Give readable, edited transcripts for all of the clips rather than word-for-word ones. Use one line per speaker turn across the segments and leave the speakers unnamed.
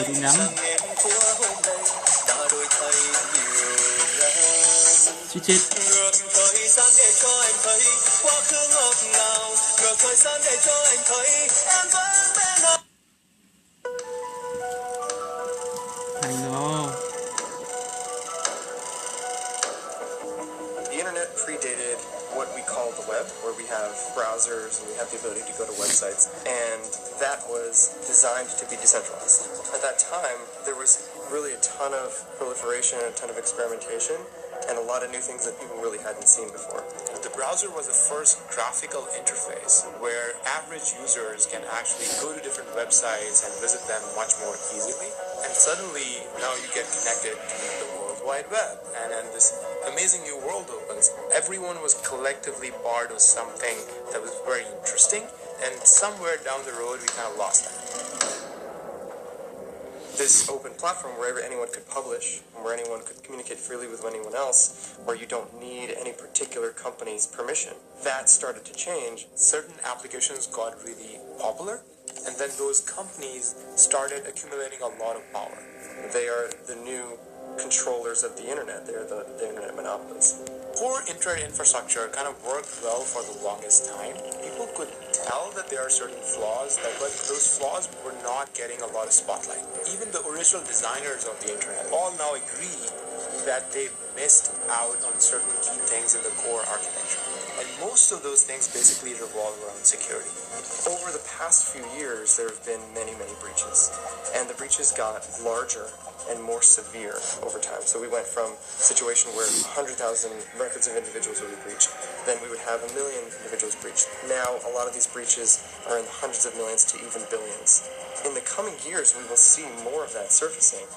Đi ngắm chết
The internet predated what we call the web, where we have browsers and we have the ability to go to websites, and that was designed to be decentralized. At that time, there was really a ton of proliferation and a ton of experimentation, and a lot of new things that people really hadn't seen before.
The browser was the first graphical interface where average users can actually go to different websites and visit them much more easily. And suddenly, now you get connected to the World Wide Web. And then this amazing new world opens. Everyone was collectively part of something that was very interesting. And somewhere down the road, we kind of lost that.
This open platform where anyone could publish, where anyone could communicate freely with anyone else, where you don't need any particular company's permission, that started to change.
Certain applications got really popular, and then those companies started accumulating a lot of power.
They are the new controllers of the internet. They're the internet monopolies.
Poor internet infrastructure kind of worked well for the longest time. People could tell that there are certain flaws, but those flaws were not getting a lot of spotlight. Even the original designers of the internet all now agree that they missed out on certain key things in the core architecture. And most of those things basically revolve around security.
Over the past few years, there have been many, many breaches. And the breaches got larger and more severe over time. So we went from a situation where 100,000 records of individuals would be breached. Then we would have 1 million individuals breached. Now, a lot of these breaches are in the hundreds of millions to even billions. In the coming years, we will see more of that surfacing.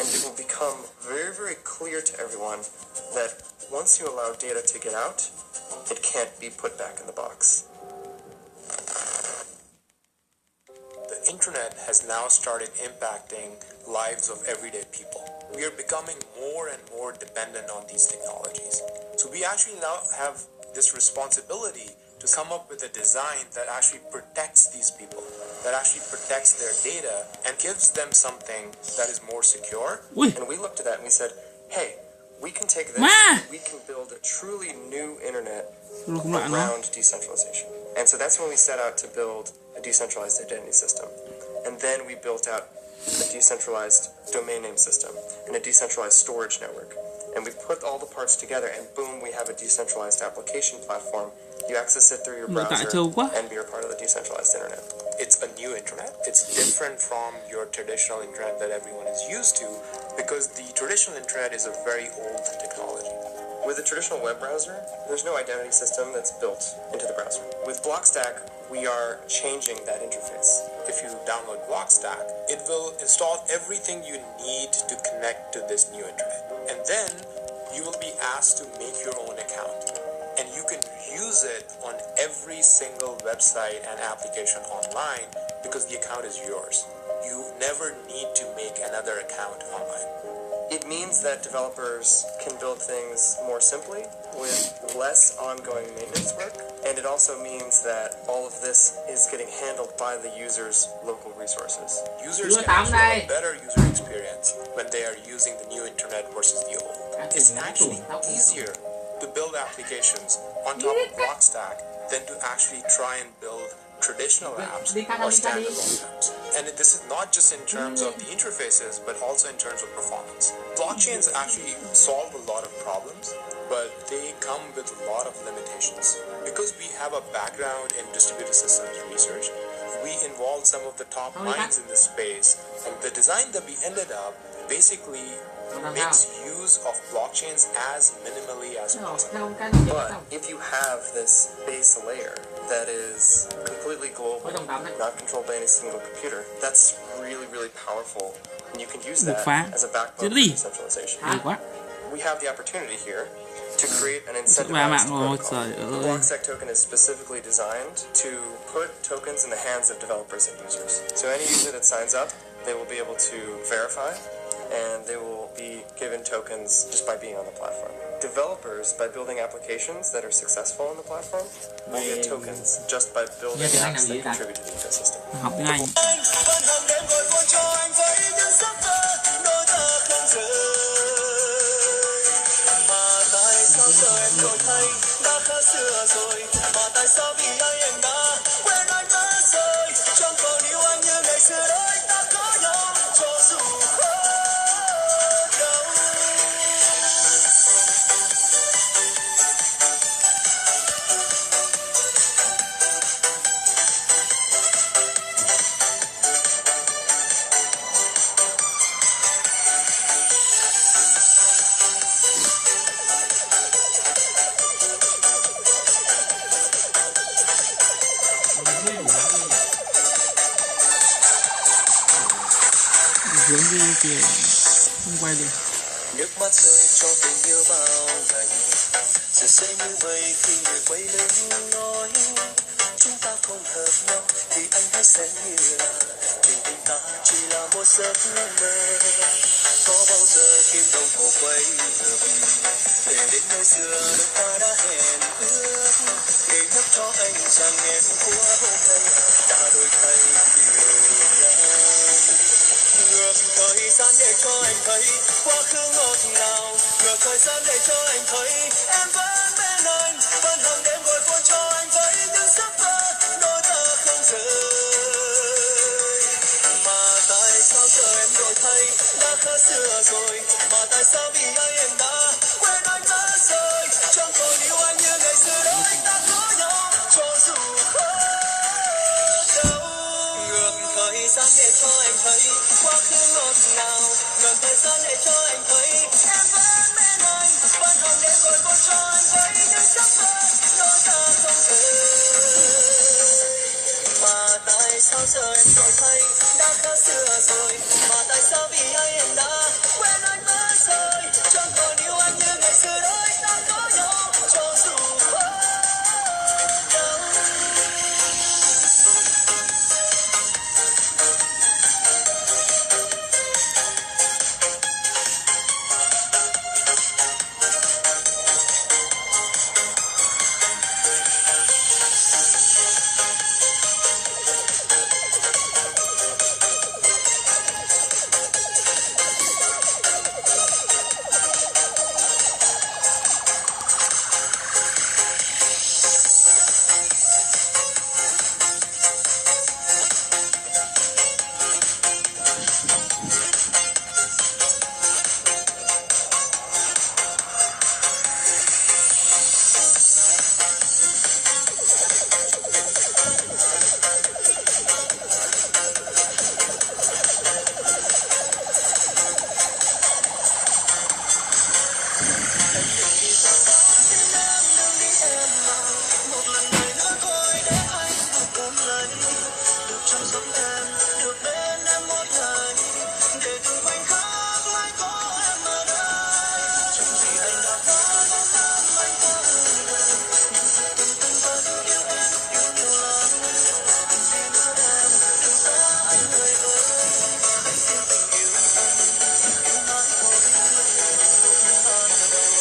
And it will become very, very clear to everyone that once you allow data to get out, it can't be put back in the box.
The internet has now started impacting lives of everyday people. We are becoming more and more dependent on these technologies. So we actually now have this responsibility to come up with a design that actually protects these people, that actually protects their data and gives them something that is more secure.
And we looked at that and we said, hey, we can take this, we can build a truly new internet around decentralization. And so that's when we set out to build a decentralized identity system. And then we built out a decentralized domain name system, and a decentralized storage network. And we put all the parts together, and boom, we have a decentralized application platform. You access it through your browser and you're part of the decentralized internet.
It's a new internet. It's different from your traditional internet that everyone is used to, because the traditional internet is a very old technology.
With a traditional web browser, there's no identity system that's built into the browser. With Blockstack, we are changing that interface.
If you download Blockstack, it will install everything you need to connect to this new internet. And then you will be asked to make your own account. And you can use it on every single website and application online because the account is yours. You never need to make another account online.
It means that developers can build things more simply with less ongoing maintenance work. And it also means that all of this is getting handled by the user's local resources.
Users can actually have a better user experience when they are using the new internet versus the old. It's actually easier to build applications on top of Blockstack than to actually try and build traditional apps or standalone apps. And this is not just in terms of the interfaces, but also in terms of performance. Blockchains actually solve a lot of problems, but they come with a lot of limitations. Because we have a background in distributed systems research, we involved some of the top minds in this space, and the design that we ended up basically makes use of blockchains as minimally as possible.
But if you have this base layer that is completely global, not controlled by any single computer, that's really, really powerful. And you can use that as a backbone for decentralization. We have the opportunity here to create an incentivized protocol. The Blockstack token is specifically designed to put tokens in the hands of developers and users. So any user that signs up, they will be able to verify, and they will be given tokens just by being on the platform. Developers, by building applications that are successful on the platform, will get tokens just by building apps that contribute to the ecosystem.
Học tiếng Anh. Hướng đi thì không quay được.
Nước mắt rơi cho tình yêu bao ngày, giờ sẽ như mây khi người quay lưng nói chúng ta không hợp nhau thì anh hãy xem như là chuyện tình ta chỉ là một giấc mơ. Có bao giờ kim đồng hồ quay ngược để đến nơi xưa lúc ta đã hẹn ước, để nhắc cho anh rằng em của hôm nay đã đổi thay nhiều lắm. Ngược thời gian để cho anh thấy quá khứ ngọt ngào, ngược thời gian để cho anh thấy em vẫn bên anh, vẫn hàng đêm gọi buồn cho anh với những giấc mơ đôi ta không rời. Mà tại sao giờ em đổi thay đã khác xưa rồi, mà tại sao vì ai em đã quên anh mất rồi, chẳng còn yêu anh như ngày xưa đó anh ta có nhau cho dù khó đau. Ngược thời gian để cho anh thấy quá khứ ngọt ngào, ngược thời gian để cho anh thấy em vẫn bên anh, vẫn hàng đêm gọi buồn cho anh với những giấc mơ đôi ta không rời. Mà tại sao giờ em đổi thay đã khác xưa rồi, mà tại sao vì ai em đã quên anh mất rồi, chẳng còn yêu anh như ngày xưa đôi ta có nhau cho dù khó đau. mai có em ở đây. Chẳng vì anh đã có muốn thăm anh qua đời. Nhưng thật tình anh vẫn yêu em, yêu nhiều lắm. Đừng gì nữa em, đừng xa anh người ơi. Hãy tin tình yêu anh, yêu mãi thôi, lúc ban đầu.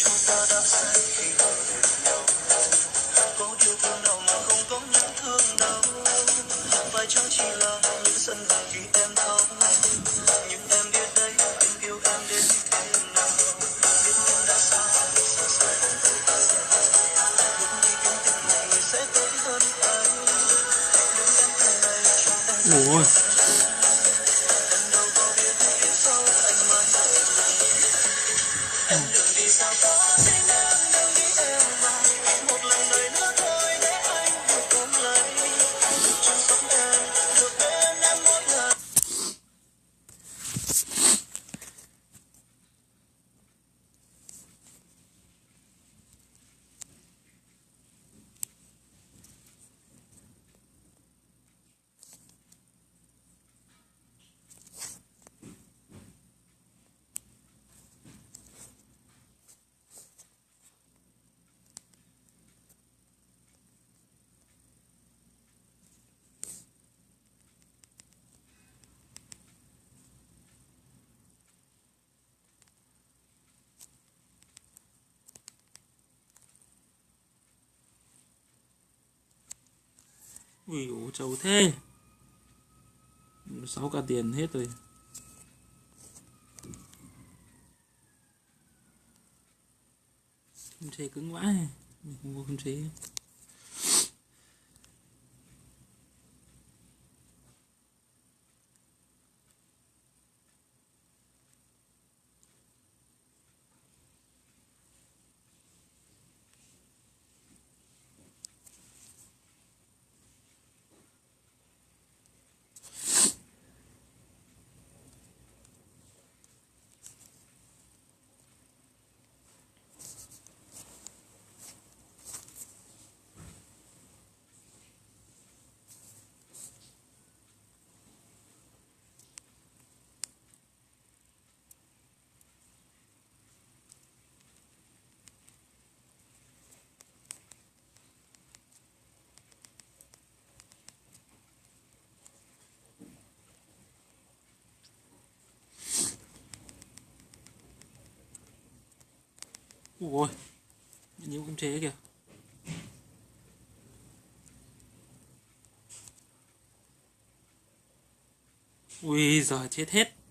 Chúng ta đã say khi ở bên nhau, có yêu thương nào mà không có những thương đau. Phải chăng chỉ là những sân hận khi em khóc. Nhưng em biết đấy, anh yêu em đến thế nào. Biết em đã xa, xa xa không thấy anh. Biết đi kiếm tìm một người sẽ tốt hơn anh. Nhưng em từ này cho em.
Ôi,
Em đâu có biết phía sau anh mãi em đừng đi xa quá, xin em đừng đi em mà. Một lần đời nữa thôi để anh được ôm lấy. Được chăm sóc em, được bên em mỗi ngày.
ui ổ trâu thế. 6 cả tiền hết rồi. Không chế cứng vãi, mình không có không chế. Ui, nhiều không chế kìa. Ui giời chết hết.